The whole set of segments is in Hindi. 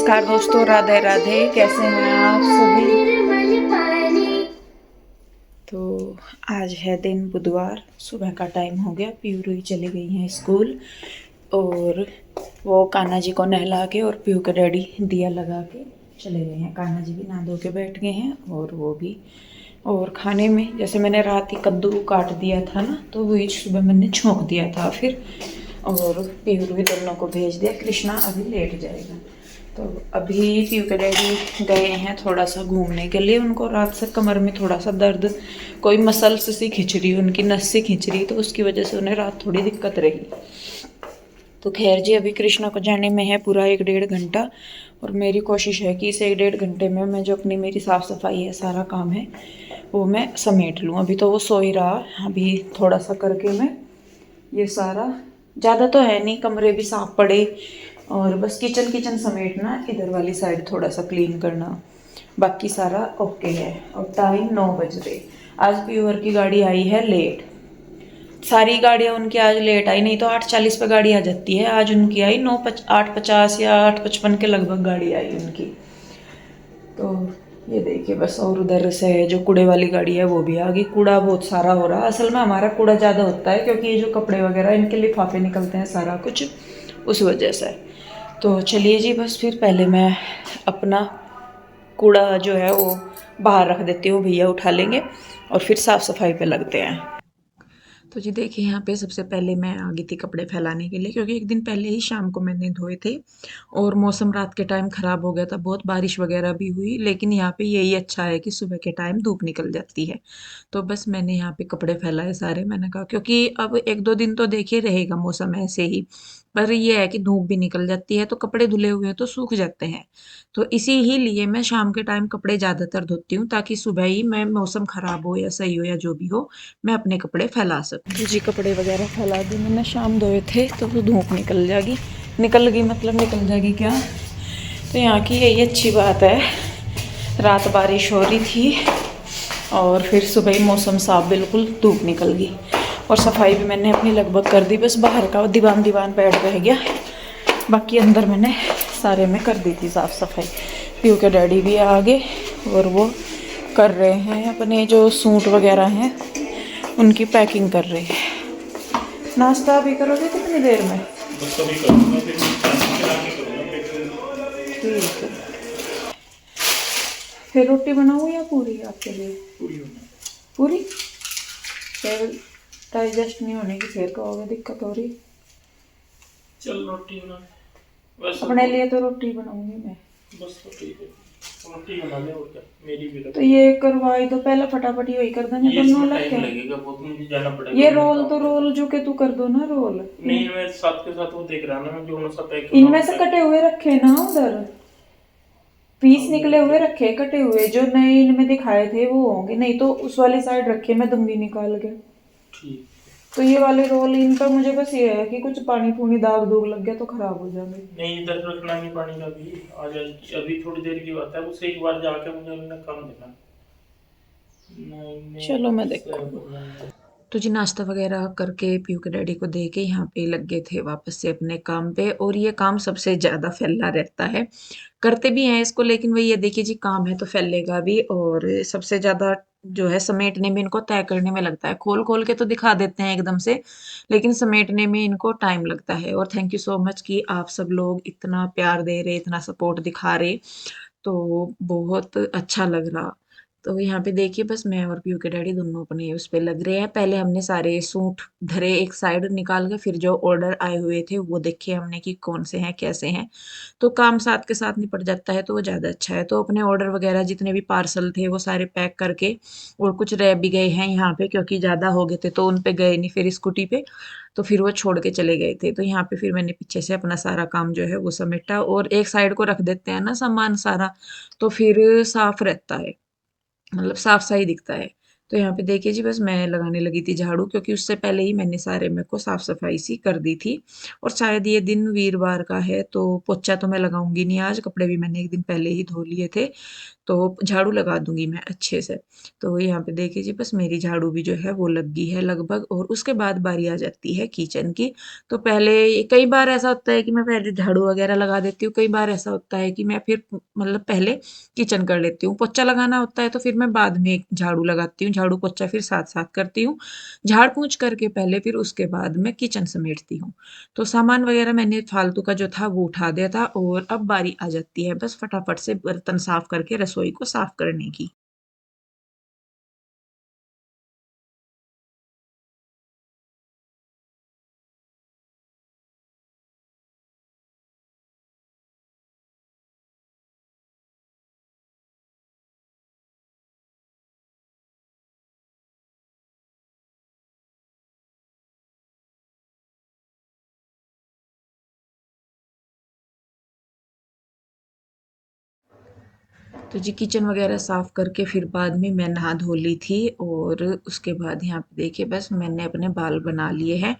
नमस्कार दोस्तों, राधे राधे। कैसे हैं आप सभी? तो आज है दिन बुधवार, सुबह का टाइम हो गया। पीयू रूही चली गई हैं स्कूल और वो कान्हा जी को नहला के और पीयू के डैडी दिया लगा के चले गए हैं। कान्हा जी भी नहा धो के बैठ गए हैं और वो भी। और खाने में जैसे मैंने रात ही कद्दू काट दिया था ना, तो वही सुबह मैंने छोंक दिया था फिर। और पीयू रूही दोनों को भेज दिया। कृष्णा अभी लेट जाएगा। तो अभी पीयू के डैडी गए हैं थोड़ा सा घूमने के लिए। उनको रात से कमर में थोड़ा सा दर्द, कोई मसल्स सी खिंच रही, उनकी नस सी खिंच रही, तो उसकी वजह से उन्हें रात थोड़ी दिक्कत रही। तो खैर जी, अभी कृष्णा को जाने में है पूरा 1-1.5 घंटा। और मेरी कोशिश है कि इस 1-1.5 घंटे में मैं जो अपनी मेरी साफ़ सफाई है, सारा काम है, वो मैं समेट लूँ। अभी तो वो सो ही रहा, अभी थोड़ा सा करके मैं ये सारा, ज़्यादा तो है नहीं, कमरे भी साफ पड़े और बस किचन समेटना, इधर वाली साइड थोड़ा सा क्लीन करना, बाकी सारा ओके है। और टाइम 9 बज रहे। आज प्यूअर की गाड़ी आई है लेट। सारी गाड़ियाँ उनकी आज लेट आई, नहीं तो 8:40 पे गाड़ी आ जाती है। आज उनकी आई 8:50 या 8:55 के लगभग गाड़ी आई उनकी। तो ये देखिए बस। और उधर से जो कूड़े वाली गाड़ी है वो भी आ गई। कूड़ा बहुत सारा हो रहा। असल में हमारा कूड़ा ज़्यादा होता है क्योंकि ये जो कपड़े वगैरह इनके लिफाफे निकलते हैं सारा कुछ, उस वजह से। तो चलिए जी, बस फिर पहले मैं अपना कूड़ा जो है वो बाहर रख देती हूँ, भैया उठा लेंगे और फिर साफ़ सफाई पे लगते हैं। तो जी देखिए, यहाँ पे सबसे पहले मैं आ गई थी कपड़े फैलाने के लिए, क्योंकि एक दिन पहले ही शाम को मैंने धोए थे और मौसम रात के टाइम ख़राब हो गया था, बहुत बारिश वगैरह भी हुई। लेकिन यहाँ पे यही अच्छा है कि सुबह के टाइम धूप निकल जाती है। तो बस मैंने यहाँ पे कपड़े फैलाए सारे। मैंने कहा क्योंकि अब 1-2 दिन तो देखिए रहेगा मौसम ऐसे ही, पर ये है कि धूप भी निकल जाती है तो कपड़े धुले हुए हैं तो सूख जाते हैं। तो इसी ही लिए मैं शाम के टाइम कपड़े ज़्यादातर धोती हूँ, ताकि सुबह ही मैं, मौसम ख़राब हो या सही हो या जो भी हो, मैं अपने कपड़े फैला सकूँ। तो जी कपड़े वगैरह फैला दी मैंने, शाम धोए थे तो धूप निकल जाएगी। निकल गई मतलब निकल जाएगी क्या, तो यहाँ की यही अच्छी बात है। रात बारिश हो रही थी और फिर सुबह ही मौसम साफ, बिल्कुल धूप निकल गई। और सफाई भी मैंने अपनी लगभग कर दी, बस बाहर का दीवान बेड रह गया, बाकी अंदर मैंने सारे में कर दी थी साफ़ सफाई। पीयू के डैडी भी आ गए और वो कर रहे हैं अपने जो सूट वगैरह हैं उनकी पैकिंग कर रहे हैं। नाश्ता अभी करोगे कितनी देर में? ठीक है। फिर रोटी बनाऊँ या पूरी आपके लिए? पूरी? फिर डाइजेस्ट नहीं होने की फिर कहोगे दिक्कत हो रही। चल रोटी बना। अपने लिए तो रोटी बनाऊंगी मैं। बस तो ठीक है, रोटी बना ले। और क्या, मेरी भी तो ये करवाई दो पहले, फटाफट यही कर देंगे दोनों अलग। टाइम क्या लगेगा बहुत, मुझे जाना पड़ेगा। ये रोल तो रोल जो के तू कर दो ना रोल। नहीं, मैं साथ के साथ वो देख रहा ना, मैं जो सा पैक इनमें से कटे हुए रखे ना उधर, पीस निकले हुए रखे, कटे हुए जो नए इनमें दिखाए थे वो होंगे, नहीं तो उस वाली साइड रखे, मैं दूंगी निकाल के। ठीक। तो ये वाले रोल इन पर मुझे बस ये है कि कुछ पानी पूनी दाग दूग लग गया तो खराब हो जाएंगे। नहीं, इधर रखना नहीं पानी का भी। आ जाए अभी थोड़ी देर की बात है, उससे एक बार जाके मुझे उन्हें काम देना। चलो मैं देखूँ। तो जी नाश्ता वगैरह करके पीयू के डैडी को दे के यहाँ पे लग गए थे वापस से अपने काम पे। और ये काम सबसे ज़्यादा फैला रहता है, करते भी हैं इसको, लेकिन वही ये देखिए जी, काम है तो फैलेगा भी। और सबसे ज़्यादा जो है समेटने में, इनको तय करने में लगता है। खोल खोल के तो दिखा देते हैं एकदम से, लेकिन समेटने में इनको टाइम लगता है। और थैंक यू सो मच कि आप सब लोग इतना प्यार दे रहे, इतना सपोर्ट दिखा रहे, तो बहुत अच्छा लग रहा। तो यहाँ पे देखिए बस मैं और पीयू के डैडी दोनों अपने उस पे लग रहे हैं। पहले हमने सारे सूट धरे एक साइड निकाल के, फिर जो ऑर्डर आए हुए थे वो देखे हमने कि कौन से हैं कैसे हैं। तो काम साथ के साथ निपट जाता है तो वो ज़्यादा अच्छा है। तो अपने ऑर्डर वगैरह जितने भी पार्सल थे वो सारे पैक करके, और कुछ रह भी गए हैं यहाँ पे क्योंकि ज़्यादा हो गए थे तो उन पे गए नहीं फिर स्कूटी पे, तो फिर वो छोड़ के चले गए थे। तो यहाँ पे फिर मैंने पीछे से अपना सारा काम जो है वो समेटा, और एक साइड को रख देते हैं ना सामान सारा, तो फिर साफ रहता है, मतलब साफ सा ही दिखता है। तो यहाँ पे देखिए जी बस मैं लगाने लगी थी झाड़ू, क्योंकि उससे पहले ही मैंने सारे मेरे को साफ सफाई सी कर दी थी। और शायद ये दिन वीरवार का है तो पोछा तो मैं लगाऊंगी नहीं आज, कपड़े भी मैंने एक दिन पहले ही धो लिए थे। तो झाड़ू लगा दूँगी मैं अच्छे से। तो यहाँ पे देखिए जी बस मेरी झाड़ू भी जो है वो लग गई है लगभग, और उसके बाद बारी आ जाती है किचन की। तो पहले कई बार ऐसा होता है कि मैं पहले झाड़ू वगैरह लगा देती हूँ, कई बार ऐसा होता है कि मैं फिर मतलब पहले किचन कर लेती हूँ। पोछा लगाना होता है तो फिर मैं बाद में झाड़ू लगाती हूँ, झाड़ू पोछा फिर साथ-साथ करती हूँ। झाड़-पोंछ करके पहले फिर उसके बाद मैं किचन समेटती हूँ। तो सामान वगैरह मैंने फालतू का जो था वो उठा दिया था, और अब बारी आ जाती है बस फटाफट से बर्तन साफ करके रसोई को साफ करने की। तो जी किचन वगैरह साफ़ करके फिर बाद में मैं नहा धो ली थी, और उसके बाद यहाँ पे देखिए बस मैंने अपने बाल बना लिए हैं,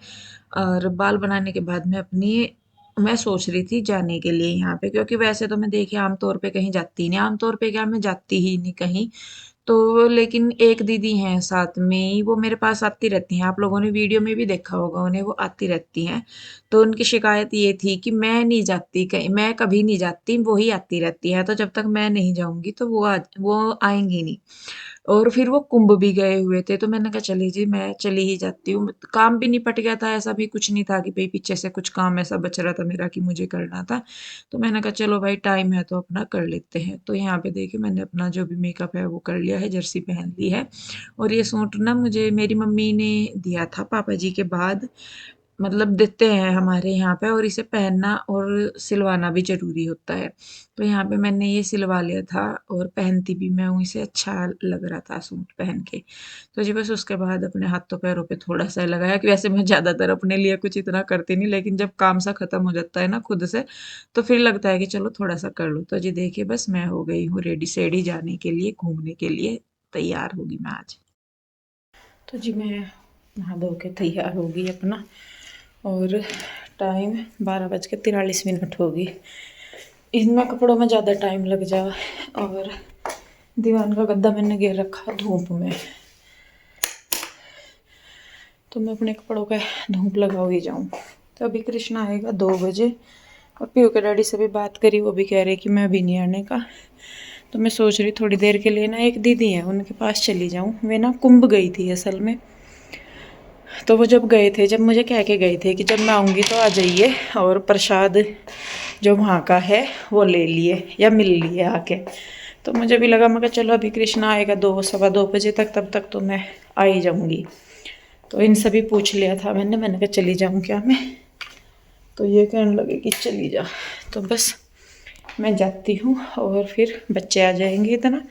और बाल बनाने के बाद मैं सोच रही थी जाने के लिए यहाँ पे, क्योंकि वैसे तो मैं देखिए आम तौर पे कहीं जाती ही नहीं, आम तौर पे क्या मैं जाती ही नहीं कहीं। तो लेकिन एक दीदी हैं साथ में, वो मेरे पास आती रहती हैं, आप लोगों ने वीडियो में भी देखा होगा उन्हें, वो आती रहती हैं। तो उनकी शिकायत ये थी कि मैं नहीं जाती कहीं, मैं कभी नहीं जाती, वो ही आती रहती हैं, तो जब तक मैं नहीं जाऊँगी तो वो आएँगी नहीं। और फिर वो कुंभ भी गए हुए थे, तो मैंने कहा चलिए जी मैं चली ही जाती हूँ। काम भी निपट गया था, ऐसा भी कुछ नहीं था कि भई पीछे से कुछ काम ऐसा बच रहा था मेरा कि मुझे करना था। तो मैंने कहा चलो भाई टाइम है तो अपना कर लेते हैं। तो यहाँ पे देखिए मैंने अपना जो भी मेकअप है वो कर लिया है, जर्सी पहन ली है, और ये सूट ना मुझे मेरी मम्मी ने दिया था पापा जी के बाद, मतलब देते हैं हमारे यहाँ पे, और इसे पहनना और सिलवाना भी ज़रूरी होता है। तो यहाँ पे मैंने ये सिलवा लिया था, और पहनती भी मैं हूँ इसे, अच्छा लग रहा था सूट पहन के। तो जी बस उसके बाद अपने हाथों पैरों पे थोड़ा-सा लगाया, कि वैसे मैं ज़्यादातर अपने लिए कुछ इतना करती नहीं, लेकिन जब काम सा खत्म हो जाता है ना खुद से, तो फिर लगता है कि चलो थोड़ा-सा कर लूँ। तो जी देखिए बस मैं हो गई हूँ रेडी-सेडी जाने के लिए, घूमने के लिए तैयार होगी मैं आज। तो जी मैं नहा धो के तैयार हो गई अपना, और टाइम 12:43 हो गई। इनमें कपड़ों में ज़्यादा टाइम लग जा, और दीवान का गद्दा मैंने गिर रखा धूप में, तो मैं अपने कपड़ों का धूप लगा ही जाऊँ। तो अभी कृष्णा आएगा 2 बजे, और पीयू के डैडी से भी बात करी, वो भी कह रहे कि मैं अभी नहीं आने का। तो मैं सोच रही थोड़ी देर के लिए ना एक दीदी है उनके पास चली जाऊँ। वे ना कुंभ गई थी असल में, तो वो जब गए थे, जब मुझे कह के गए थे कि जब मैं आऊँगी तो आ जाइए, और प्रसाद जो वहाँ का है वो ले लिए या मिल लिए आके। तो मुझे भी लगा, मैं कहा चलो अभी कृष्णा आएगा 2 सवा 2 बजे तक, तब तक तो मैं आ ही जाऊँगी। तो इनसे भी पूछ लिया था मैंने कहा चली जाऊँ क्या मैं, तो ये कहने लगे कि चली जा। तो बस मैं जाती हूँ, और फिर बच्चे आ जाएंगे, इतना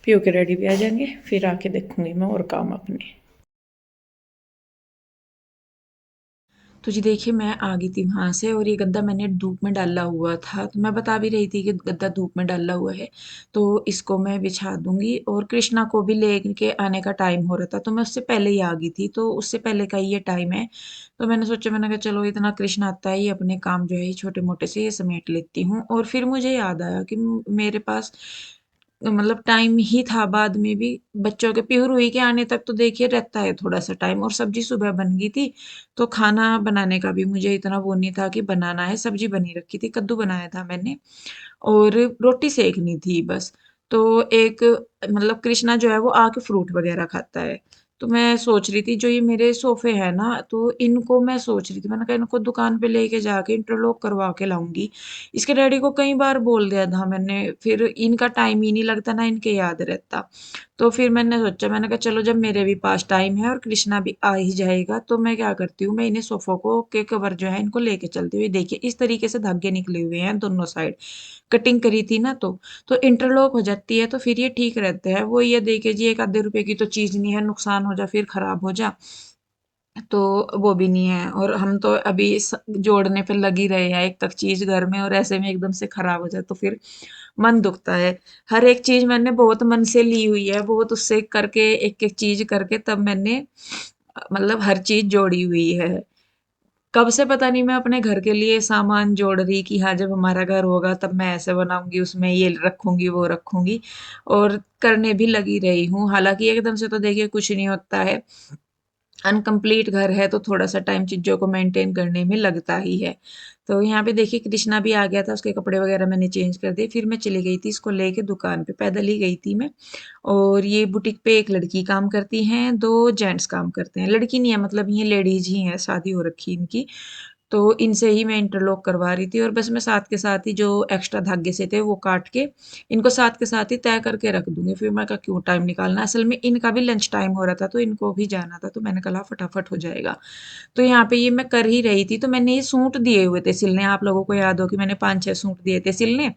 पीयू के रेडी भी आ जाएंगे, फिर आके देखूँगी मैं और काम अपने। तो जी देखिए मैं आ गई थी वहाँ से, और ये गद्दा मैंने धूप में डाला हुआ था, तो मैं बता भी रही थी कि गद्दा धूप में डाला हुआ है, तो इसको मैं बिछा दूँगी। और कृष्णा को भी लेके आने का टाइम हो रहा था, तो मैं उससे पहले ही आ गई थी, तो उससे पहले का ही ये टाइम है। तो मैंने सोचा, मैंने कहा चलो इतना कृष्णा आता है, ये अपने काम जो है ये छोटे-मोटे से ये समेट लेती हूँ। और फिर मुझे याद आया कि मेरे पास मतलब टाइम ही था बाद में भी, बच्चों के पीहू रूही के आने तक तो देखिए रहता है थोड़ा सा टाइम, और सब्जी सुबह बन गई थी, तो खाना बनाने का भी मुझे इतना वो नहीं था कि बनाना है, सब्जी बनी रखी थी, कद्दू बनाया था मैंने, और रोटी सेकनी थी बस। तो एक मतलब कृष्णा जो है वो आके फ्रूट वगैरह खाता है। तो मैं सोच रही थी जो ये मेरे सोफ़े हैं ना, तो इनको मैं सोच रही थी, मैंने कहा इनको दुकान पे लेके जाके इंटरलॉक करवा के लाऊँगी। इसके डैडी को कई बार बोल दिया था मैंने, फिर इनका टाइम ही नहीं लगता, ना इनके याद रहता। तो फिर मैंने सोचा, मैंने कहा चलो जब मेरे भी पास टाइम है और कृष्णा भी आ ही जाएगा, तो मैं क्या करती हूँ, मैं इन्हें सोफ़ों को के कवर जो है इनको लेके चलती हूँ। ये देखिए इस तरीके से धागे निकले हुए हैं दोनों साइड, कटिंग करी थी ना, तो इंटरलॉक हो जाती है, तो फिर ये ठीक रहते हैं। वो ये देखिए जी 1 आधे रुपए की तो चीज़ नहीं है, नुकसान हो जा फिर खराब हो जा, तो वो भी नहीं है। और हम तो अभी जोड़ने पे लग ही रहे हैं एक तक चीज घर में, और ऐसे में एकदम से खराब हो जाए तो फिर मन दुखता है। हर एक चीज मैंने बहुत मन से ली हुई है, बहुत उससे करके एक एक चीज करके तब मैंने मतलब हर चीज जोड़ी हुई है। कब से पता नहीं मैं अपने घर के लिए सामान जोड़ रही कि हाँ जब हमारा घर होगा तब मैं ऐसे बनाऊंगी, उसमें ये रखूंगी वो रखूंगी, और करने भी लगी रही हूँ। हालांकि एकदम से तो देखिए कुछ नहीं होता है, अनकम्प्लीट घर है तो थोड़ा-सा टाइम चीज़ों को मेंटेन करने में लगता ही है। तो यहाँ पे देखिए कृष्णा भी आ गया था, उसके कपड़े वगैरह मैंने चेंज कर दिए, फिर मैं चली गई थी इसको लेके दुकान पे, पैदल ही गई थी मैं। और ये बुटीक पे एक लड़की काम करती हैं, 2 जेंट्स काम करते हैं। लड़की नहीं है, मतलब ये लेडीज़ ही हैं, शादी हो रखी है इनकी। तो इनसे ही मैं इंटरलॉक करवा रही थी, और बस मैं साथ के साथ ही जो एक्स्ट्रा धागे से थे वो काट के इनको साथ के साथ ही तय करके रख दूंगी। फिर मैं कहा क्यों टाइम निकालना, असल में इनका भी लंच टाइम हो रहा था तो इनको भी जाना था, तो मैंने कहा फटाफट हो जाएगा। तो यहाँ पे ये मैं कर ही रही थी, तो मैंने ये सूट दिए हुए थे सिलने, आप लोगों को याद हो कि मैंने 5-6 सूट दिए थे सिलने।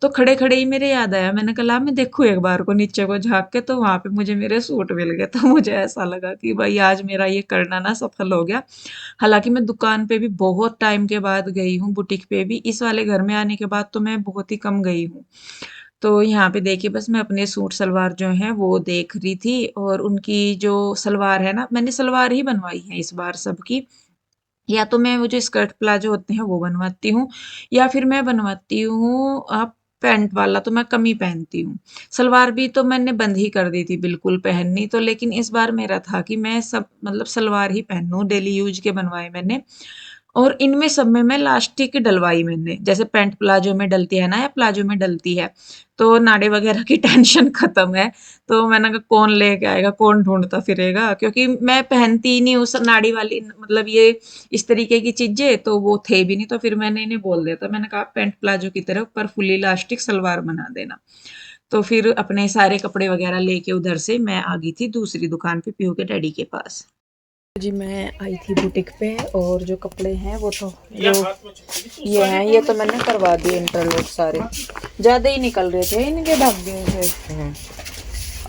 तो खड़े खड़े ही मेरे याद आया, मैंने कहा मैं देखूँ एक बार को नीचे को झाँक के, तो वहां पे मुझे मेरे सूट मिल गए। तो मुझे ऐसा लगा कि भाई आज मेरा ये करना ना सफल हो गया। हालांकि मैं दुकान पे भी बहुत टाइम के बाद गई हूँ, बुटीक पे भी इस वाले घर में आने के बाद तो मैं बहुत ही कम गई हूँ। तो यहाँ पे देखिए बस मैं अपने सूट सलवार जो हैं वो देख रही थी, और उनकी जो सलवार है ना, मैंने सलवार ही बनवाई है इस बार सबकी। या तो मैं वो जो स्कर्ट प्लाजो होते हैं वो बनवाती हूँ, या फिर मैं बनवाती हूँ आप पैंट वाला, तो मैं कम ही पहनती हूँ। सलवार भी तो मैंने बंद ही कर दी थी बिल्कुल पहननी, तो लेकिन इस बार मेरा था कि मैं सब मतलब सलवार ही पहनूँ, डेली यूज के बनवाए मैंने। और इनमें सब में मैं लास्टिक डलवाई मैंने, जैसे पैंट प्लाजो में डलती है ना या प्लाजो में डलती है, तो नाड़े वगैरह की टेंशन खत्म है। तो मैंने कहा कौन लेके आएगा, कौन ढूंढता फिरेगा, क्योंकि मैं पहनती ही नहीं उस नाड़ी वाली, मतलब ये इस तरीके की चीजें तो वो थे भी नहीं। तो फिर मैंने इन्हें बोल दिया था, मैंने कहा पैंट प्लाजो की तरह ऊपर फुली इलास्टिक सलवार बना देना। तो फिर अपने सारे कपड़े वगैरह लेके उधर से मैं आ गई थी दूसरी दुकान पे, पीहू के डैडी के पास। जी मैं आई थी बुटीक पे, और जो कपड़े हैं वो तो या जो हाथ में छुपी थी, ये हैं ये तो मैंने करवा दिए इंटरलॉक सारे, ज़्यादा ही निकल रहे थे इनके धागे से।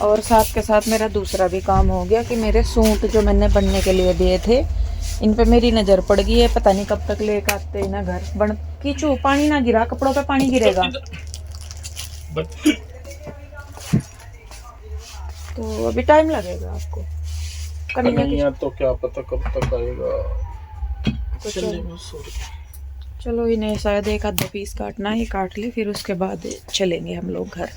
और साथ के साथ मेरा दूसरा भी काम हो गया कि मेरे सूट जो मैंने बनने के लिए दिए थे, इन पे मेरी नज़र पड़ गई है, पता नहीं कब तक लेकर आते हैं ना घर बन। कीचू पानी ना गिरा, कपड़ों पे पानी गिरेगा तो अभी टाइम लगेगा आपको करने नहीं यार, तो क्या पता कब तक आएगा। तो चलो इन्हें शायद एक आधा पीस काटना है, काट ली फिर उसके बाद चलेंगे हम लोग घर।